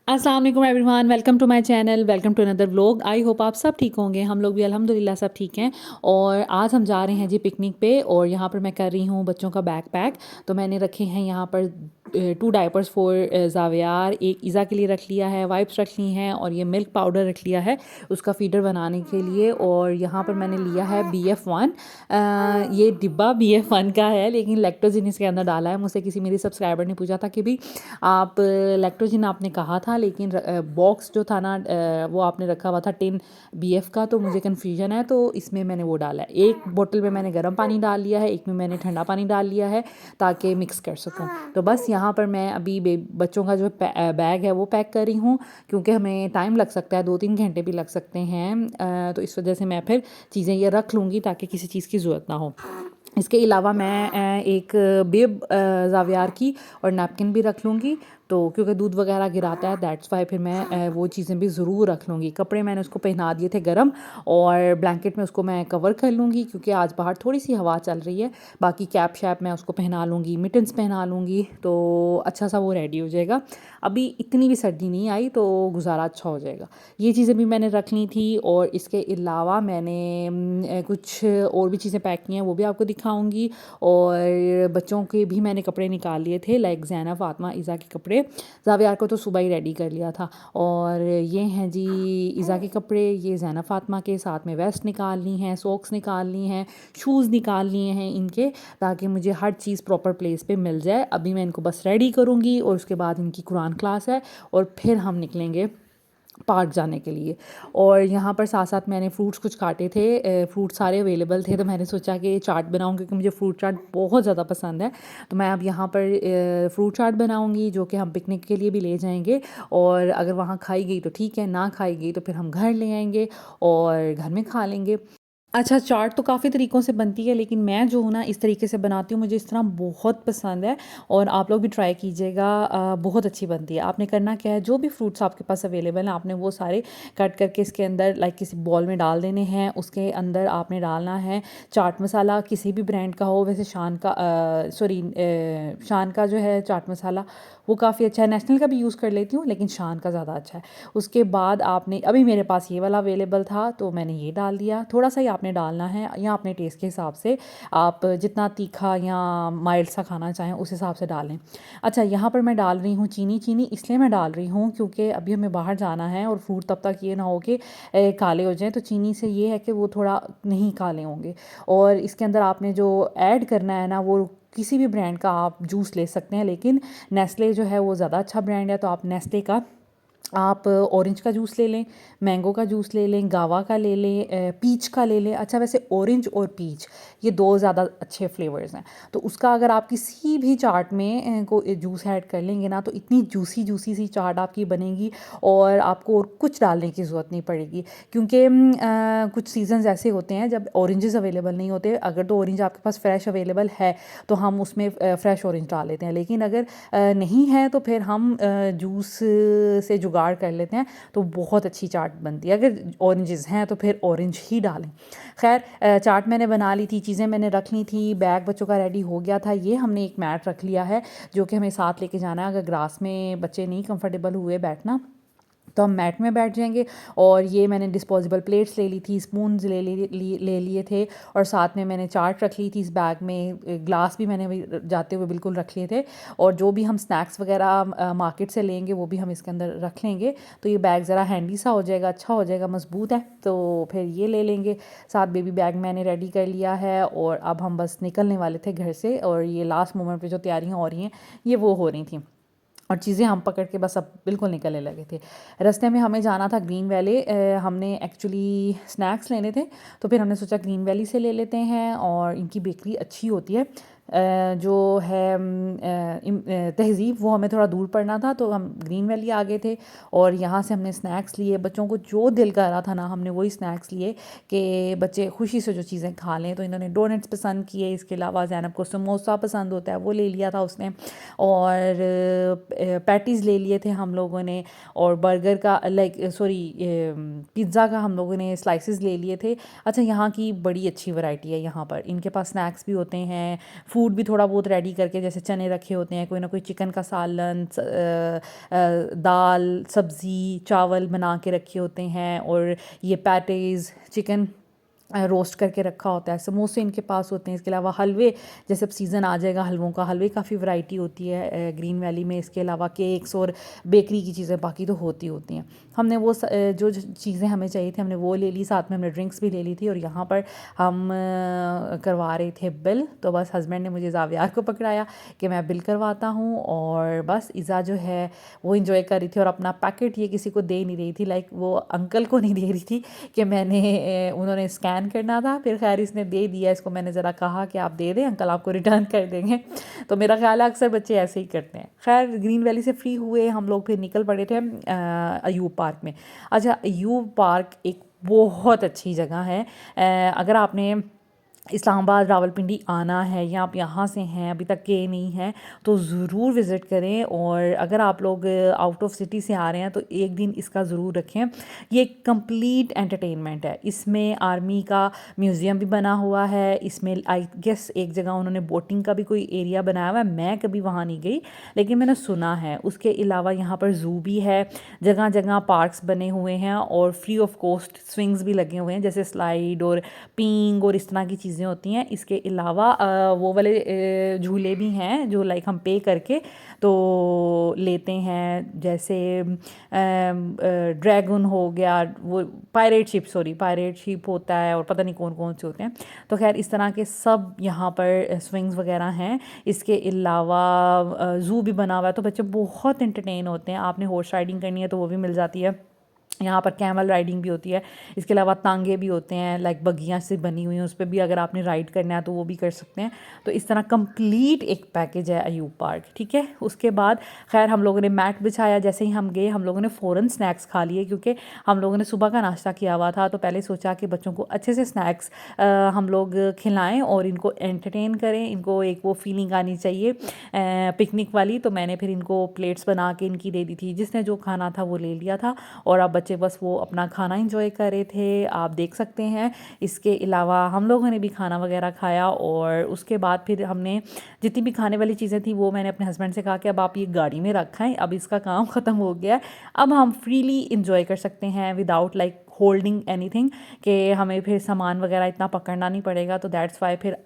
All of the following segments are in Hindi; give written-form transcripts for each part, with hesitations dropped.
अस्सलाम वालेकुम everyone, welcome to my channel, welcome to another vlog. I hope आप सब ठीक होंगे। हम लोग भी अल्हम्दुलिल्लाह सब ठीक हैं। और आज हम जा रहे हैं जी पिकनिक पे। और यहाँ पर मैं कर रही हूँ बच्चों का बैग पैक। तो मैंने रखे हैं यहाँ पर 2 डायपर्स फॉर ज़ावियार, एक ईज़ा के लिए रख लिया है, वाइप्स रख ली हैं और ये मिल्क पाउडर रख लिया है उसका फीडर बनाने के लिए। और यहाँ पर मैंने लिया है BF1। ये डिब्बा BF1 का है, लेकिन लैक्टोजिन इसके अंदर डाला है। मुझसे किसी मेरी सब्सक्राइबर ने पूछा था कि भी आप लैक्टोजिन आपने कहा था, लेकिन बॉक्स जो था ना वो आपने रखा हुआ था टिन BF का, तो मुझे कन्फ्यूजन है, तो इसमें मैंने वो डाला है। एक बोतल में मैंने गर्म पानी डाल लिया है, एक में मैंने ठंडा पानी डाल लिया है ताकि मिक्स कर सकूं। तो बस यहाँ पर मैं अभी बच्चों का जो बैग है वो पैक कर रही हूँ, क्योंकि हमें टाइम लग सकता है, 2-3 घंटे भी लग सकते हैं। तो इस वजह से मैं फिर चीज़ें ये रख लूँगी ताकि किसी चीज़ की ज़रूरत ना हो। इसके अलावा मैं एक बेब ज़ावियार की और नैपकिन भी रख लूँगी, तो क्योंकि दूध वगैरह गिराता है, दैट्स वाई फिर मैं वो चीज़ें भी ज़रूर रख लूँगी। कपड़े मैंने उसको पहना दिए थे गरम, और ब्लैंकेट में उसको मैं कवर कर लूँगी क्योंकि आज बाहर थोड़ी सी हवा चल रही है। बाकी कैप शैप मैं उसको पहना लूँगी, मिटन्स पहना लूँगी, तो अच्छा सा वो रेडी हो जाएगा। अभी इतनी भी सर्दी नहीं आई तो गुजारा अच्छा हो जाएगा। ये चीज़ें भी मैंने रख ली थी। और इसके अलावा मैंने कुछ और भी चीज़ें पैक की हैं, वो भी आपको दिखाऊंगी। और बच्चों के भी मैंने कपड़े निकाल लिए थे, लाइक ज़ैना, फ़ातिमा, ईज़ा के कपड़े। ज़ावियार को तो सुबह ही रेडी कर लिया था। और ये हैं जी ईज़ा के कपड़े, ये ज़ैना फ़ातिमा के, साथ में वेस्ट निकाल ली हैं, सॉक्स निकाल ली हैं, शूज़ निकाल लिए हैं इनके, ताकि मुझे हर चीज़ प्रॉपर प्लेस पे मिल जाए। अभी मैं इनको बस रेडी करूँगी और उसके बाद इनकी कुरान क्लास है और फिर हम निकलेंगे पार्क जाने के लिए। और यहाँ पर साथ साथ मैंने फ्रूट्स कुछ काटे थे, फ्रूट सारे अवेलेबल थे, तो मैंने सोचा कि चाट बनाऊँ, क्योंकि मुझे फ्रूट चाट बहुत ज़्यादा पसंद है। तो मैं अब यहाँ पर फ्रूट चाट बनाऊँगी, जो कि हम पिकनिक के लिए भी ले जाएंगे। और अगर वहाँ खाई गई तो ठीक है, ना खाई गई तो फिर हम घर ले आएंगे और घर में खा लेंगे। अच्छा, चाट तो काफ़ी तरीक़ों से बनती है, लेकिन मैं जो हूँ ना इस तरीके से बनाती हूँ, मुझे इस तरह बहुत पसंद है। और आप लोग भी ट्राई कीजिएगा, बहुत अच्छी बनती है। आपने करना क्या है, जो भी फ्रूट्स आपके पास अवेलेबल हैं आपने वो सारे कट करके इसके अंदर लाइक किसी बॉल में डाल देने हैं। उसके अंदर आपने डालना है चाट मसाला, किसी भी ब्रांड का हो। वैसे शान का जो है चाट मसाला वो काफ़ी अच्छा है। नेशनल का भी यूज़ कर लेती हूँ, लेकिन शान का ज़्यादा अच्छा है। उसके बाद आपने, अभी मेरे पास ये वाला अवेलेबल था तो मैंने ये डाल दिया। थोड़ा सा ही आपने डालना है, या अपने टेस्ट के हिसाब से आप जितना तीखा या माइल्ड सा खाना चाहें उस हिसाब से डालें। अच्छा, यहाँ पर मैं डाल रही हूँ चीनी। चीनी इसलिए मैं डाल रही हूँ क्योंकि अभी हमें बाहर जाना है और फ्रूट तब तक ये ना हो कि काले हो जाएँ, तो चीनी से ये है कि वो थोड़ा नहीं काले होंगे। और इसके अंदर आपने जो ऐड करना है ना, वो किसी भी ब्रांड का आप जूस ले सकते हैं, लेकिन नेस्ले जो है वो ज़्यादा अच्छा ब्रांड है, तो आप नेस्ले का आप ऑरेंज का जूस ले लें, मैंगो का जूस ले लें, गावा का ले लें, पीच का ले लें। अच्छा, वैसे ऑरेंज और पीच ये 2 ज़्यादा अच्छे फ्लेवर्स हैं, तो उसका अगर आप किसी भी चाट में को जूस ऐड कर लेंगे ना, तो इतनी जूसी जूसी सी चाट आपकी बनेगी और आपको और कुछ डालने की ज़रूरत नहीं पड़ेगी। क्योंकि कुछ सीजन्स ऐसे होते हैं जब ऑरेंजेस अवेलेबल नहीं होते। अगर तो ऑरेंज आपके पास फ्रेश अवेलेबल है तो हम उसमें फ्रेश ऑरेंज डाल लेते हैं, लेकिन अगर नहीं है तो फिर हम जूस से जुगाड़ कर लेते हैं, तो बहुत अच्छी चाट बनती है। अगर ऑरेंजेस हैं तो फिर ऑरेंज ही डालें। खैर, चाट मैंने बना ली थी, चीज़ें मैंने रख ली थी, बैग बच्चों का रेडी हो गया था। ये हमने एक मैट रख लिया है जो कि हमें साथ लेके जाना है, अगर ग्रास में बच्चे नहीं कंफर्टेबल हुए बैठना तो हम मैट में बैठ जाएंगे। और ये मैंने डिस्पोजेबल प्लेट्स ले ली थी, स्पून्स ले लिए थे, और साथ में मैंने चाट रख ली थी इस बैग में। ग्लास भी मैंने जाते हुए बिल्कुल रख लिए थे। और जो भी हम स्नैक्स वगैरह मार्केट से लेंगे वो भी हम इसके अंदर रख लेंगे, तो ये बैग ज़रा हैंडी सा हो जाएगा, अच्छा हो जाएगा, मज़बूत है, तो फिर ये ले लेंगे। साथ बेबी बैग मैंने रेडी कर लिया है और अब हम बस निकलने वाले थे घर से। और ये लास्ट मोमेंट पे जो तैयारियां हो रही हैं ये वो हो रही थी, और चीज़ें हम पकड़ के बस अब बिल्कुल निकलने लगे थे। रास्ते में हमें जाना था ग्रीन वैली, हमने एक्चुअली स्नैक्स लेने थे, तो फिर हमने सोचा ग्रीन वैली से ले लेते हैं, और इनकी बेकरी अच्छी होती है। जो है तहज़ीब, वो हमें थोड़ा दूर पड़ना था, तो हम ग्रीन वैली आ गए थे। और यहाँ से हमने स्नैक्स लिए, बच्चों को जो दिल कर रहा था ना हमने वही स्नैक्स लिए कि बच्चे खुशी से जो चीज़ें खा लें। तो इन्होंने डोनट्स पसंद किए, इसके अलावा ज़ैनब को समोसा पसंद होता है, वो ले लिया था उसने। और पैटीज़ ले लिए थे हम लोगों ने, और बर्गर का पिज़्ज़ा का हम लोगों ने स्लाइसेस ले लिए थे। अच्छा, यहाँ की बड़ी अच्छी वैरायटी है, यहाँ पर इनके पास स्नैक्स भी होते हैं, फूड भी थोड़ा बहुत रेडी करके, जैसे चने रखे होते हैं, कोई ना कोई चिकन का सालन, दाल सब्ज़ी चावल बना के रखे होते हैं, और ये पैटीज़ चिकन रोस्ट करके रखा होता है, समोसे इनके पास होते हैं। इसके अलावा हलवे, जैसे अब सीज़न आ जाएगा हलवों का, हलवे काफ़ी वैरायटी होती है ग्रीन वैली में। इसके अलावा केक्स और बेकरी की चीज़ें बाकी तो होती होती हैं। हमने वो जो चीज़ें हमें चाहिए थी हमने वो ले ली, साथ में हमने ड्रिंक्स भी ले ली थी। और यहाँ पर हम करवा रहे थे बिल, तो बस हस्बैंड ने मुझे जावियार को पकड़ाया कि मैं बिल करवाता हूँ, और बस इज़ा जो है वो इंजॉय कर रही थी और अपना पैकेट ये किसी को दे नहीं रही थी, लाइक वो अंकल को नहीं दे रही थी कि उन्होंने स्कैन करना था। फिर खैर इसने दे दिया, इसको मैंने ज़रा कहा कि आप दे दें, अंकल आपको रिटर्न कर देंगे। तो मेरा ख्याल है अक्सर बच्चे ऐसे ही करते हैं। खैर ग्रीन वैली से फ्री हुए हम लोग, फिर निकल पड़े थे अयूब पार्क में। अच्छा, अयूब पार्क एक बहुत अच्छी जगह है। अगर आपने इस्लामाबाद रावलपिंडी आना है या आप यहाँ से हैं अभी तक गए नहीं हैं तो ज़रूर विज़िट करें। और अगर आप लोग आउट ऑफ सिटी से आ रहे हैं तो एक दिन इसका ज़रूर रखें। ये कंप्लीट एंटरटेनमेंट है। इसमें आर्मी का म्यूज़ियम भी बना हुआ है। इसमें आई गेस एक जगह उन्होंने बोटिंग का भी कोई एरिया बनाया हुआ है। मैं कभी वहाँ नहीं गई लेकिन मैंने सुना है। उसके अलावा यहाँ पर ज़ू भी है, जगह जगह पार्क्स बने हुए हैं और फ्री ऑफ कॉस्ट स्विंग्स भी लगे हुए हैं, जैसे स्लाइड और पिंग और इस तरह की चीज़ें होती हैं। इसके अलावा वो वाले झूले भी हैं जो लाइक हम पे करके तो लेते हैं, जैसे ड्रैगन हो गया, वो पायरेट शिप होता है, और पता नहीं कौन कौन से होते हैं। तो खैर इस तरह के सब यहाँ पर स्विंग्स वगैरह हैं। इसके अलावा ज़ू भी बना हुआ है, तो बच्चे बहुत एंटरटेन होते हैं। आपने हॉर्स राइडिंग करनी है तो वो भी मिल जाती है। यहाँ पर कैमल राइडिंग भी होती है। इसके अलावा तांगे भी होते हैं, लाइक बग्गियाँ से बनी हुई हैं, उस पर भी अगर आपने राइड करना है तो वो भी कर सकते हैं। तो इस तरह कंप्लीट एक पैकेज है अयूब पार्क, ठीक है। उसके बाद खैर हम लोगों ने मैट बिछाया। जैसे ही हम गए हम लोगों ने फ़ौरन स्नैक्स खा लिए, क्योंकि हम लोगों ने सुबह का नाश्ता किया हुआ था। तो पहले सोचा कि बच्चों को अच्छे से स्नैक्स हम लोग खिलाएँ और इनको एंटरटेन करें, इनको एक वो फीलिंग आनी चाहिए पिकनिक वाली। तो मैंने फिर इनको प्लेट्स बना के इनकी दे दी थी, जिसने जो खाना था वो ले लिया था, और अब बच्चे बस वो अपना खाना एंजॉय कर रहे थे, आप देख सकते हैं। इसके अलावा हम लोगों ने भी खाना वगैरह खाया, और उसके बाद फिर हमने जितनी भी खाने वाली चीज़ें थी वो मैंने अपने हस्बैंड से कहा कि अब आप ये गाड़ी में रखें, अब इसका काम ख़त्म हो गया, अब हम फ्रीली इंजॉय कर सकते हैं विदाउट लाइक होल्डिंग एनीथिंग, कि हमें फिर सामान वगैरह इतना पकड़ना नहीं पड़ेगा। तो दैट्स वाई फिर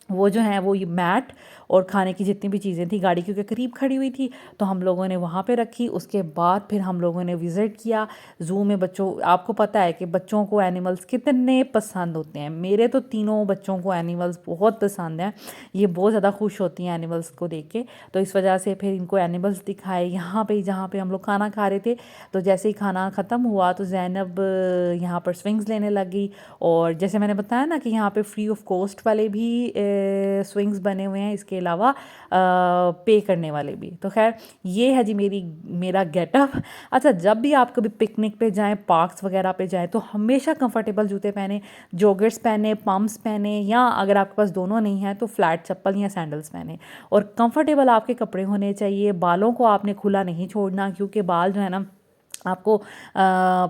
वो जो है वो ये मैट और खाने की जितनी भी चीज़ें थी गाड़ी क्योंकि करीब खड़ी हुई थी तो हम लोगों ने वहाँ पे रखी। उसके बाद फिर हम लोगों ने विज़िट किया ज़ू में। बच्चों, आपको पता है कि बच्चों को एनिमल्स कितने पसंद होते हैं। मेरे तो तीनों बच्चों को एनिमल्स बहुत पसंद हैं, ये बहुत ज़्यादा खुश होती हैं एनिमल्स को देख के। तो इस वजह से फिर इनको एनिमल्स दिखाए। यहाँ पे जहाँ पे हम लोग खाना खा रहे थे तो जैसे ही खाना ख़त्म हुआ तो ज़ैनब यहाँ पर स्विंग्स लेने लगी। और जैसे मैंने बताया ना कि यहाँ पे फ्री ऑफ कॉस्ट वाले भी स्विंग्स बने हुए हैं, इसके अलावा पे करने वाले भी। तो खैर ये है जी मेरा गेटअप। अच्छा, जब भी आप कभी पिकनिक पे जाएं, पार्क्स वगैरह पे जाएं तो हमेशा कंफर्टेबल जूते पहने, जॉगर्स पहने, पम्प्स पहने, या अगर आपके पास दोनों नहीं है तो फ्लैट चप्पल या सैंडल्स पहने। और कंफर्टेबल आपके कपड़े होने चाहिए। बालों को आपने खुला नहीं छोड़ना, क्योंकि बाल जो है ना आपको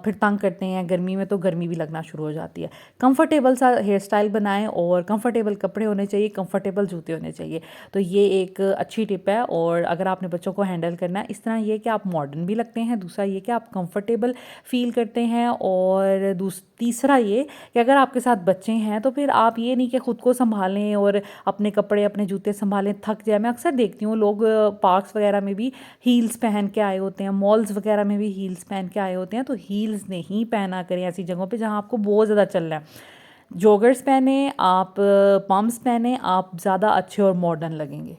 फिर तंग करते हैं। गर्मी में तो गर्मी भी लगना शुरू हो जाती है। कंफर्टेबल सा हेयर स्टाइल बनाएं और कंफर्टेबल कपड़े होने चाहिए, कंफर्टेबल जूते होने चाहिए। तो ये एक अच्छी टिप है। और अगर आपने बच्चों को हैंडल करना है इस तरह, ये कि आप मॉडर्न भी लगते हैं, दूसरा ये कि आप कंफर्टेबल फील करते हैं, और तीसरा ये कि अगर आपके साथ बच्चे हैं तो फिर आप ये नहीं कि ख़ुद को संभालें और अपने कपड़े अपने जूते संभालें, थक जाए। मैं अक्सर देखती हूँ लोग पार्क्स वगैरह में भी हील्स पहन के आए होते हैं, मॉल्स वगैरह में भी हील्स पहन के आए होते हैं। तो हील्स नहीं पहना करें ऐसी जगहों पे जहां आपको बहुत ज़्यादा चलना है। जॉगर्स पहने आप, पम्प्स पहने आप, ज़्यादा अच्छे और मॉडर्न लगेंगे।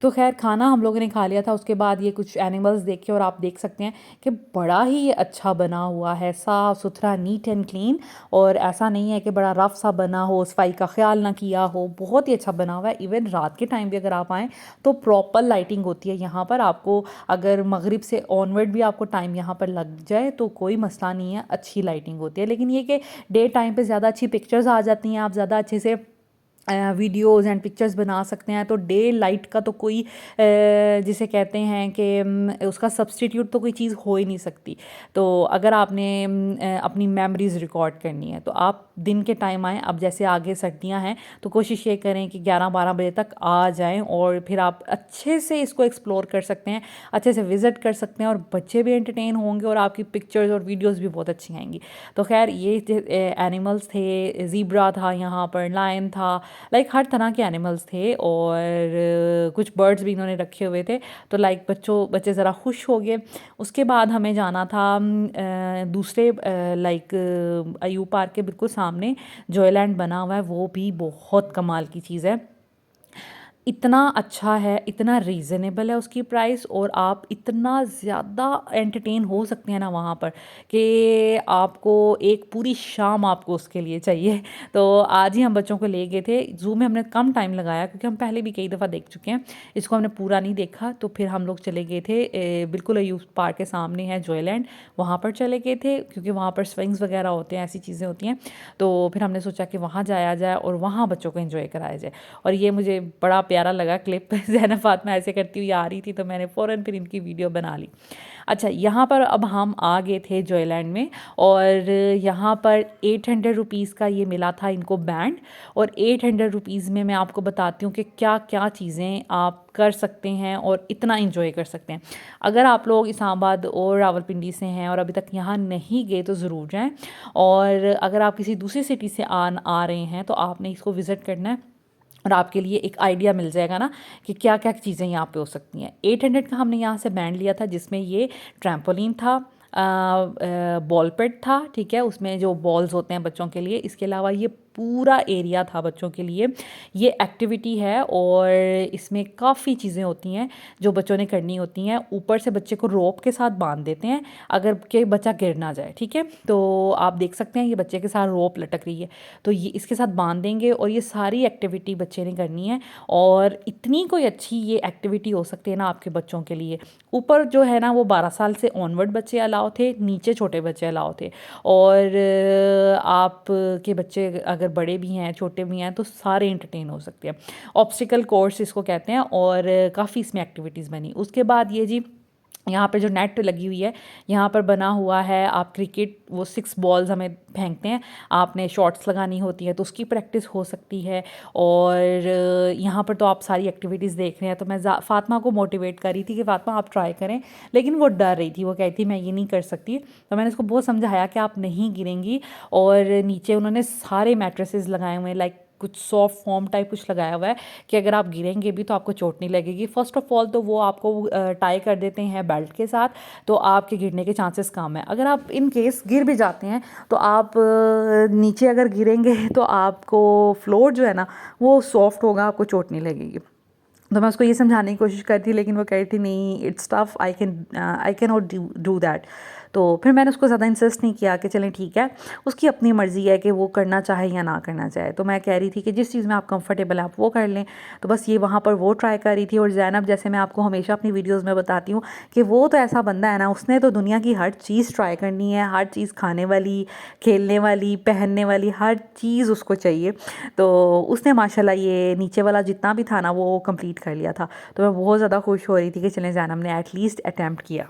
तो खैर खाना हम लोगों ने खा लिया था। उसके बाद ये कुछ एनिमल्स देखे और आप देख सकते हैं कि बड़ा ही ये अच्छा बना हुआ है, साफ़ सुथरा, नीट एंड क्लीन। और ऐसा नहीं है कि बड़ा रफ सा बना हो, सफाई का ख्याल ना किया हो, बहुत ही अच्छा बना हुआ है। इवन रात के टाइम भी अगर आप आएँ तो प्रॉपर लाइटिंग होती है यहाँ पर। आपको अगर मगरिब से ऑनवर्ड भी आपको टाइम यहाँ पर लग जाए तो कोई मसला नहीं है, अच्छी लाइटिंग होती है। लेकिन ये कि डे टाइम पर ज़्यादा अच्छी पिक्चर्स आ जाती हैं, आप ज़्यादा अच्छे से वीडियोज़ एंड पिक्चर्स बना सकते हैं। तो डे लाइट का तो कोई जिसे कहते हैं कि उसका सब्स्टिट्यूट तो कोई चीज़ हो ही नहीं सकती। तो अगर आपने अपनी मेमोरीज़ रिकॉर्ड करनी है तो आप दिन के टाइम आएँ। अब जैसे आगे सर्दियां हैं तो कोशिश ये करें कि 11-12 बजे तक आ जाएं और फिर आप अच्छे से इसको एक्सप्लोर कर सकते हैं, अच्छे से विज़िट कर सकते हैं और बच्चे भी एंटरटेन होंगे और आपकी पिक्चर्स और वीडियोज़ भी बहुत अच्छी आएंगी। तो खैर ये एनिमल्स थे, ज़ीब्रा था यहाँ पर, लायन था, लाइक हर तरह के एनिमल्स थे और कुछ बर्ड्स भी इन्होंने रखे हुए थे। तो लाइक बच्चे ज़रा खुश हो गए। उसके बाद हमें जाना था दूसरे लाइक अयूब पार्क के बिल्कुल सामने जॉयलैंड बना हुआ है, वो भी बहुत कमाल की चीज़ है। इतना अच्छा है, इतना रीज़नेबल है उसकी प्राइस और आप इतना ज़्यादा एंटरटेन हो सकते हैं ना वहाँ पर कि आपको एक पूरी शाम आपको उसके लिए चाहिए। तो आज ही हम बच्चों को ले गए थे ज़ू में। हमने कम टाइम लगाया क्योंकि हम पहले भी कई दफ़ा देख चुके हैं, इसको हमने पूरा नहीं देखा। तो फिर हम लोग चले गए थे बिल्कुल अयूब पार्क के सामने है जॉयलैंड, वहाँ पर चले गए थे क्योंकि वहाँ पर स्विंग्स वगैरह होते हैं, ऐसी चीज़ें होती हैं। तो फिर हमने सोचा कि वहाँ जाया जाए और वहाँ बच्चों को एंजॉय कराया जाए। और ये मुझे बड़ा प्यारा लगा क्लिप। ज़ैनब फातिमा ऐसे करती हुई आ रही थी तो मैंने फ़ौरन फिर इनकी वीडियो बना ली। अच्छा, यहाँ पर अब हम आ गए थे जॉयलैंड में और यहाँ पर 800 रुपीज़ का ये मिला था इनको बैंड। और 800 रुपीज़ में मैं आपको बताती हूँ कि क्या क्या चीज़ें आप कर सकते हैं और इतना इंजॉय कर सकते हैं। अगर आप लोग इस्लामाबाद और रावलपिंडी से हैं और अभी तक यहाँ नहीं गए तो ज़रूर जाएं। और अगर आप किसी दूसरी सिटी से आ रहे हैं तो आपने इसको विज़िट करना है और आपके लिए एक आइडिया मिल जाएगा ना कि क्या क्या चीज़ें यहाँ पे हो सकती हैं। 800 का हमने यहाँ से बैंड लिया था जिसमें ये ट्रैम्पोलिन था, बॉल पेट था, ठीक है, उसमें जो बॉल्स होते हैं बच्चों के लिए। इसके अलावा ये पूरा एरिया था बच्चों के लिए। ये एक्टिविटी है और इसमें काफ़ी चीज़ें होती हैं जो बच्चों ने करनी होती हैं। ऊपर से बच्चे को रोप के साथ बांध देते हैं अगर कि बच्चा गिर ना जाए, ठीक है। तो आप देख सकते हैं ये बच्चे के साथ रोप लटक रही है, तो ये इसके साथ बांध देंगे और ये सारी एक्टिविटी बच्चे ने करनी है। और इतनी कोई अच्छी ये एक्टिविटी हो सकती है ना आपके बच्चों के लिए। ऊपर जो है ना वो 12 साल से ऑनवर्ड बच्चे अलाउ थे, नीचे छोटे बच्चे अलाउ थे। और आप के बच्चे अगर बड़े भी हैं छोटे भी हैं तो सारे एंटरटेन हो सकते हैं। ऑब्स्टिकल कोर्स इसको कहते हैं और काफ़ी इसमें एक्टिविटीज़ बनी। उसके बाद ये जी यहाँ पे जो नेट लगी हुई है यहाँ पर बना हुआ है। आप क्रिकेट वो 6 बॉल्स हमें फेंकते हैं, आपने शॉट्स लगानी होती है तो उसकी प्रैक्टिस हो सकती है। और यहाँ पर तो आप सारी एक्टिविटीज़ देख रहे हैं। तो मैं फ़ातिमा को मोटिवेट कर रही थी कि फ़ातिमा आप ट्राई करें, लेकिन वो डर रही थी, वो कहती मैं ये नहीं कर सकती। तो मैंने उसको बहुत समझाया कि आप नहीं गिरेंगी। और नीचे उन्होंने सारे मैट्रेसेस लगाए हुए हैं, लाइक कुछ सॉफ्ट फॉर्म टाइप कुछ लगाया हुआ है कि अगर आप गिरेंगे भी तो आपको चोट नहीं लगेगी। फ़र्स्ट ऑफ ऑल तो वो आपको टाई कर देते हैं बेल्ट के साथ, तो आपके गिरने के चांसेस कम है। अगर आप इन केस गिर भी जाते हैं तो आप नीचे अगर गिरेंगे तो आपको फ्लोर जो है ना वो सॉफ्ट होगा, आपको चोट नहीं लगेगी। तो मैं उसको ये समझाने की कोशिश करती थी लेकिन वो कह रही थी नहीं it's tough, I can not do that. तो फिर मैंने उसको ज़्यादा इंसिस्ट नहीं किया कि चलें ठीक है, उसकी अपनी मर्ज़ी है कि वो करना चाहे या ना करना चाहे। तो मैं कह रही थी कि जिस चीज़ में आप कंफर्टेबल हैं आप वो कर लें। तो बस ये वहाँ पर वो ट्राई कर रही थी। और ज़ैनब, जैसे मैं आपको हमेशा अपनी वीडियोज़ में बताती हूँ कि वो तो ऐसा बंदा है ना, उसने तो दुनिया की हर चीज़ ट्राई करनी है, हर चीज़ खाने वाली, खेलने वाली, पहनने वाली, हर चीज़ उसको चाहिए। तो उसने माशाल्लाह ये नीचे वाला जितना भी था ना वो कंप्लीट कर लिया था। तो मैं बहुत ज़्यादा खुश हो रही थी कि चलें ज़ैनब ने एटलीस्ट अटैम्प्ट किया।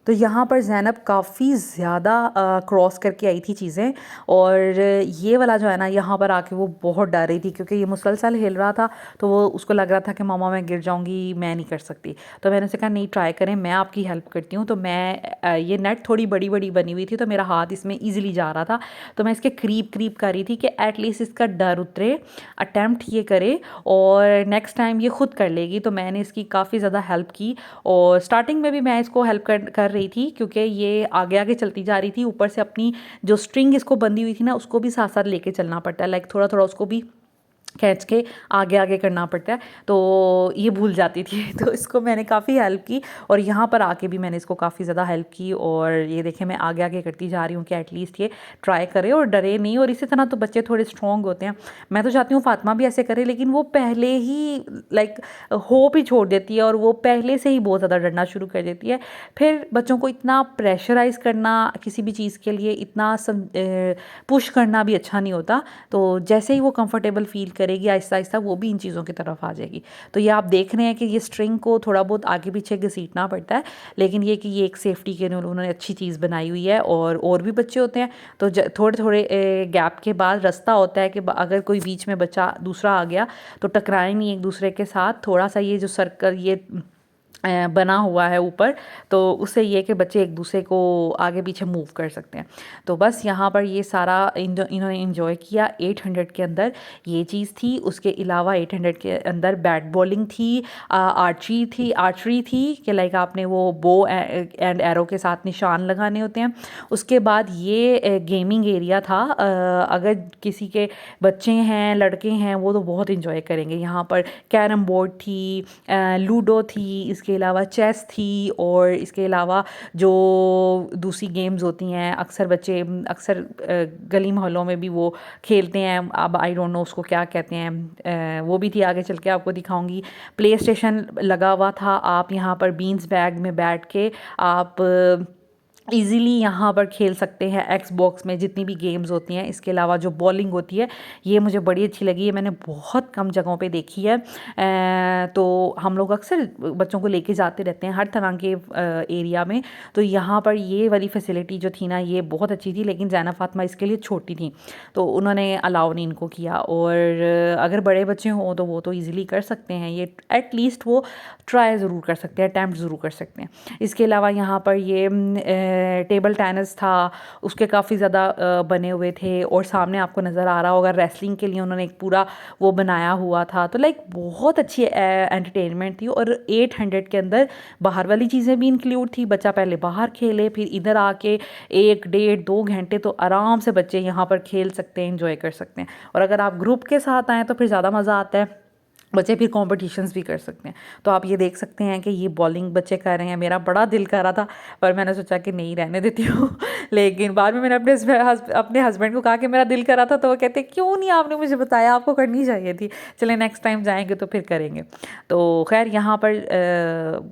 तो यहाँ पर ज़ैनब काफ़ी ज़्यादा क्रॉस करके आई थी चीज़ें। और ये वाला जो है ना यहाँ पर आके वो बहुत डर रही थी क्योंकि ये मुसलसल हिल रहा था। तो वो उसको लग रहा था कि मामा मैं गिर जाऊँगी, मैं नहीं कर सकती। तो मैंने उसे कहा नहीं ट्राई करें, मैं आपकी हेल्प करती हूँ। तो मैं ये नेट थोड़ी बड़ी बड़ी बनी हुई थी तो मेरा हाथ इसमें ईजिली जा रहा था। तो मैं इसके करीब करीब कर रही थी कि एटलीस्ट इसका डर उतरे, अटैम्प्ट ये करे और नेक्स्ट टाइम ये खुद कर लेगी। तो मैंने इसकी काफ़ी ज़्यादा हेल्प की। और स्टार्टिंग में भी मैं इसको हेल्प कर रही थी क्योंकि ये आगे आगे चलती जा रही थी। ऊपर से अपनी जो स्ट्रिंग इसको बंधी हुई थी ना उसको भी साथ साथ लेके चलना पड़ता है, लाइक थोड़ा थोड़ा उसको भी खींच के आगे आगे करना पड़ता है, तो ये भूल जाती थी। तो इसको मैंने काफ़ी हेल्प की और यहाँ पर आके भी मैंने इसको काफ़ी ज़्यादा हेल्प की। और ये देखें मैं आगे आगे करती जा रही हूँ कि एटलीस्ट ये ट्राई करे और डरे नहीं। और इसी तरह तो बच्चे थोड़े स्ट्रॉन्ग होते हैं। मैं तो चाहती हूँ फातिमा भी ऐसे करे, लेकिन वो पहले ही लाइक होप ही छोड़ देती है और वो पहले से ही बहुत ज़्यादा डरना शुरू कर देती है। फिर बच्चों को इतना प्रेशराइज़ करना किसी भी चीज़ के लिए, इतना पुश करना भी अच्छा नहीं होता। तो जैसे ही वो कंफर्टेबल फील करेगी आहिस्ता आहिस्ता वो भी इन चीज़ों की तरफ आ जाएगी। तो ये आप देख रहे हैं कि ये स्ट्रिंग को थोड़ा बहुत आगे पीछे घसीटना पड़ता है, लेकिन ये कि ये एक सेफ्टी के लिए उन्होंने अच्छी चीज़ बनाई हुई है। और भी बच्चे होते हैं तो थोड़े थोड़े गैप के बाद रास्ता होता है कि अगर कोई बीच में बच्चा दूसरा आ गया तो टकराए नहीं एक दूसरे के साथ। थोड़ा सा ये जो सर्कल ये बना हुआ है ऊपर, तो उससे ये कि बच्चे एक दूसरे को आगे पीछे मूव कर सकते हैं। तो बस यहाँ पर ये सारा इन्होंने इन्जॉय किया। 800 के अंदर ये चीज़ थी। उसके अलावा 800 के अंदर बैट बॉलिंग थी, आर्चरी थी कि लाइक आपने वो बो एंड एरो के साथ निशान लगाने होते हैं। उसके बाद ये गेमिंग एरिया था। अगर किसी के बच्चे हैं, लड़के हैं, वो तो बहुत इन्जॉय करेंगे। यहाँ पर कैरम बोर्ड थी, लूडो थी, इसके अलावा चेस थी, और इसके अलावा जो दूसरी गेम्स होती हैं अक्सर बच्चे अक्सर गली मोहल्लों में भी वो खेलते हैं। अब आई डोंट नो उसको क्या कहते हैं, वो भी थी। आगे चल के आपको दिखाऊंगी। प्ले स्टेशन लगा हुआ था। आप यहाँ पर बीन्स बैग में बैठ के आप ईज़िली यहाँ पर खेल सकते हैं एक्सबॉक्स में जितनी भी गेम्स होती हैं। इसके अलावा जो बॉलिंग होती है ये मुझे बड़ी अच्छी लगी है, मैंने बहुत कम जगहों पे देखी है। तो हम लोग अक्सर बच्चों को लेके जाते रहते हैं हर तरह के एरिया में। तो यहाँ पर ये वाली फैसिलिटी जो थी ना ये बहुत अच्छी थी, लेकिन ज़ैना फातिमा इसके लिए छोटी थी तो उन्होंने अलाउ नहीं इनको किया। और अगर बड़े बच्चे हों तो वो तो ईज़िली कर सकते हैं, ये एटलीस्ट वो ट्राई ज़रूर कर सकते हैं, अटैम्प्ट ज़रूर कर सकते हैं। इसके अलावा यहाँ पर ये टेबल टेनिस था, उसके काफ़ी ज़्यादा बने हुए थे। और सामने आपको नज़र आ रहा होगा रेसलिंग के लिए उन्होंने एक पूरा वो बनाया हुआ था। तो लाइक बहुत अच्छी एंटरटेनमेंट थी। और 800 के अंदर बाहर वाली चीज़ें भी इंक्लूड थी। बच्चा पहले बाहर खेले, फिर इधर आके 1 डेढ़ 2 घंटे तो आराम से बच्चे यहाँ पर खेल सकते हैं, इंजॉय कर सकते हैं। और अगर आप ग्रुप के साथ आएँ तो फिर ज़्यादा मज़ा आता है, बच्चे फिर कॉम्पिटिशन्स भी कर सकते हैं। तो आप ये देख सकते हैं कि ये बॉलिंग बच्चे कर रहे हैं। मेरा बड़ा दिल कर रहा था पर मैंने सोचा कि नहीं रहने देती हूँ। लेकिन बाद में मैंने अपने हस्बैंड को कहा कि मेरा दिल कर रहा था, तो वो कहते क्यों नहीं आपने मुझे बताया, आपको करनी चाहिए थी। चले नेक्स्ट टाइम जाएंगे तो फिर करेंगे। तो खैर यहाँ पर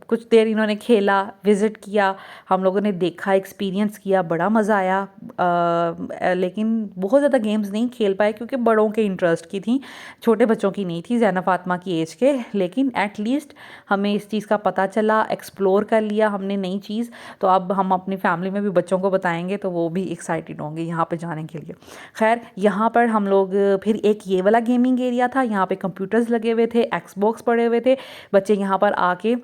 कुछ देर इन्होंने खेला, विज़िट किया, हम लोगों ने देखा, एक्सपीरियंस किया, बड़ा मज़ा आया। लेकिन बहुत ज़्यादा गेम्स नहीं खेल पाए क्योंकि बड़ों के इंटरेस्ट की थी, छोटे बच्चों की नहीं थी, ज़ैना फातिमा की एज के। लेकिन एटलीस्ट हमें इस चीज़ का पता चला, एक्सप्लोर कर लिया हमने नई चीज़। तो अब हम अपनी फैमिली में भी बच्चों को बताएंगे तो वो भी एक्साइटेड होंगे यहाँ पे जाने के लिए। खैर यहाँ पर हम लोग फिर एक ये वाला गेमिंग एरिया था, यहाँ पे कंप्यूटर्स लगे हुए थे, एक्सबॉक्स पड़े हुए थे। बच्चे यहाँ पर आके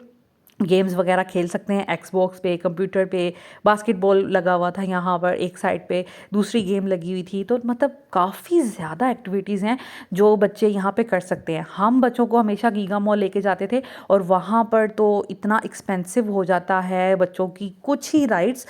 गेम्स वगैरह खेल सकते हैं एक्सबॉक्स पे, कंप्यूटर पे। बास्केटबॉल लगा हुआ था यहाँ पर एक साइड पे, दूसरी गेम लगी हुई थी। तो मतलब काफ़ी ज़्यादा एक्टिविटीज़ हैं जो बच्चे यहाँ पे कर सकते हैं। हम बच्चों को हमेशा गीगा मॉल लेके जाते थे और वहाँ पर तो इतना एक्सपेंसिव हो जाता है बच्चों की कुछ ही राइड्स।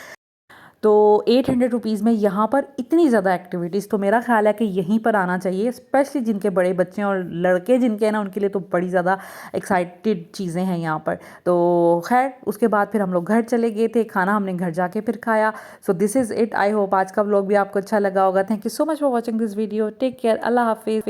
तो 800 रुपीज़ में यहाँ पर इतनी ज़्यादा एक्टिविटीज़, तो मेरा ख्याल है कि यहीं पर आना चाहिए, स्पेशली जिनके बड़े बच्चे हैं और लड़के जिनके हैं ना, उनके लिए तो बड़ी ज़्यादा एक्साइटेड चीज़ें हैं यहाँ पर। तो खैर उसके बाद फिर हम लोग घर चले गए थे, खाना हमने घर जाके फिर खाया। So this is it. I hope आज का व्लॉग भी आपको अच्छा लगा होगा। Thank you so much for watching this video. Take care. अल्लाह हाफिज़।